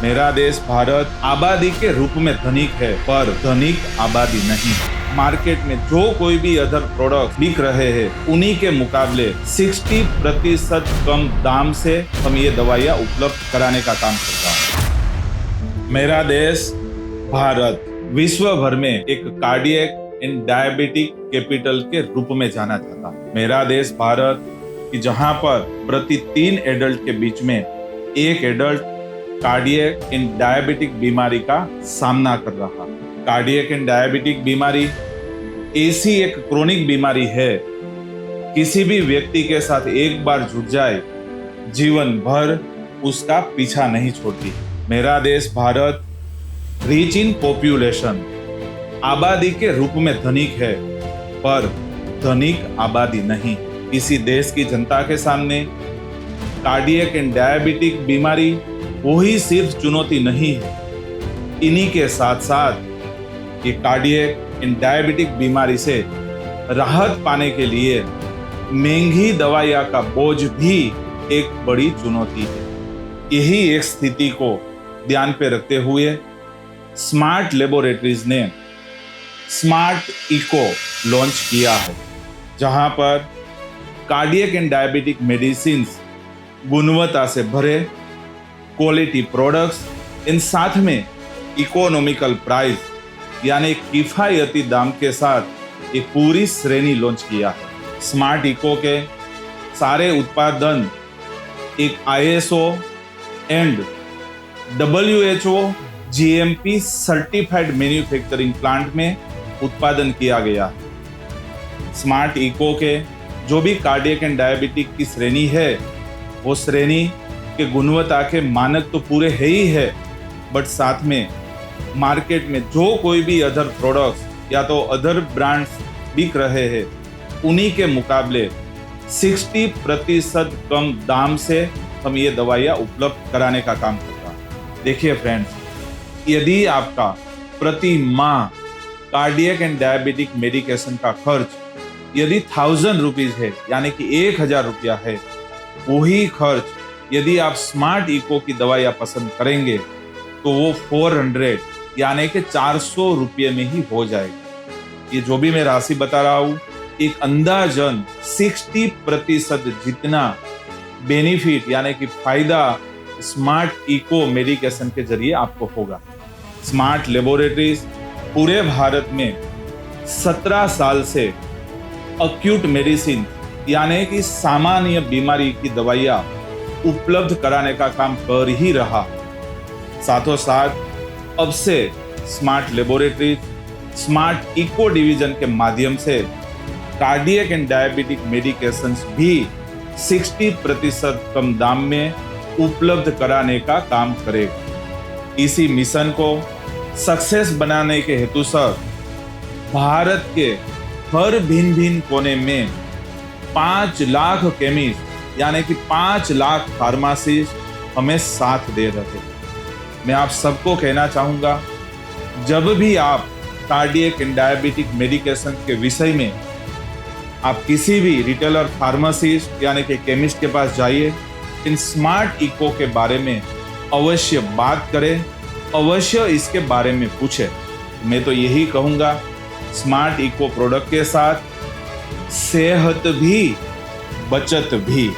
मेरा देश भारत आबादी के रूप में धनिक है, पर धनिक आबादी नहीं। मार्केट में जो कोई भी अदर प्रोडक्ट बिक रहे हैं, उन्हीं के मुकाबले 60% कम दाम से हम ये दवाइयाँ उपलब्ध कराने का काम करता है। मेरा देश भारत विश्व भर में एक कार्डियक एंड डायबिटिक कैपिटल के रूप में जाना जाता है। मेरा देश भारत कि जहां पर प्रति 3 एडल्ट के बीच में एक एडल्ट कार्डियक एंड डायबिटिक बीमारी का सामना कर रहा है। कार्डियक एंड डायबिटिक बीमारी ऐसी एक क्रोनिक बीमारी है, किसी भी व्यक्ति के साथ एक बार जुड़ जाए जीवन भर उसका पीछा नहीं छोड़ती। मेरा देश भारत रिच इन पॉपुलेशन आबादी के रूप में धनिक है, पर धनिक आबादी नहीं। किसी देश की जनता के सामने कार्डियक एंड डायबिटिक बीमारी वही सिर्फ चुनौती नहीं है, इन्हीं के साथ साथ ये कार्डियक एंड डायबिटिक बीमारी से राहत पाने के लिए महंगी दवाइयाँ का बोझ भी एक बड़ी चुनौती है। यही एक स्थिति को ध्यान पे रखते हुए स्मार्ट लेबोरेटरीज ने स्मार्ट इको लॉन्च किया है, जहां पर कार्डियक एंड डायबिटिक मेडिसिन गुणवत्ता से भरे क्वालिटी प्रोडक्ट्स इन साथ में इकोनॉमिकल प्राइस यानी किफायती दाम के साथ एक पूरी श्रेणी लॉन्च किया है। स्मार्ट इको के सारे उत्पादन एक ISO and WHO GMP certified manufacturing plant में उत्पादन किया गया है। स्मार्ट इको के जो भी कार्डियक एंड डायबिटिक की श्रेणी है, वो श्रेणी के गुणवत्ता के मानक तो पूरे है ही है, बट साथ में मार्केट में जो कोई भी अदर प्रोडक्ट्स या तो अदर ब्रांड्स बिक रहे हैं, उन्हीं के मुकाबले 60% कम दाम से हम ये दवाइयाँ उपलब्ध कराने का काम करता है। देखिए फ्रेंड्स, यदि आपका प्रति माह कार्डियक एंड डायबिटिक मेडिकेशन का खर्च यदि 1000 रुपीज है, यानी कि 1000 रुपया है, वही खर्च यदि आप स्मार्ट इको की दवाइयाँ पसंद करेंगे तो वो 400 यानी कि 400 रुपये में ही हो जाएगा। ये जो भी मैं राशि बता रहा हूँ, एक अंदाजन 60% जितना बेनिफिट यानी कि फायदा स्मार्ट इको मेडिकेशन के जरिए आपको होगा। स्मार्ट लेबोरेटरीज पूरे भारत में 17 साल से अक्यूट मेडिसिन यानी कि सामान्य बीमारी की दवाइयाँ उपलब्ध कराने का काम कर ही रहा। साथों साथ अब से smart laboratories smart eco division के माध्यम से कार्डियक एंड डायबिटिक मेडिकेशंस भी 60% कम दाम में उपलब्ध कराने का काम करेगा। इसी मिशन को सक्सेस बनाने के हेतु से भारत के हर भिन्न भिन्न कोने में 5 लाख केमिस्ट यानी कि 5 लाख फार्मासिस्ट हमें साथ दे रहे हैं। मैं आप सबको कहना चाहूँगा, जब भी आप कार्डियक एंड डायबिटिक मेडिकेशन के विषय में आप किसी भी रिटेलर फार्मासिस्ट यानी कि केमिस्ट के पास जाइए, इन स्मार्ट इको के बारे में अवश्य बात करें, अवश्य इसके बारे में पूछें। मैं तो यही कहूँगा, स्मार्ट इको प्रोडक्ट के साथ सेहत भी बचत भी।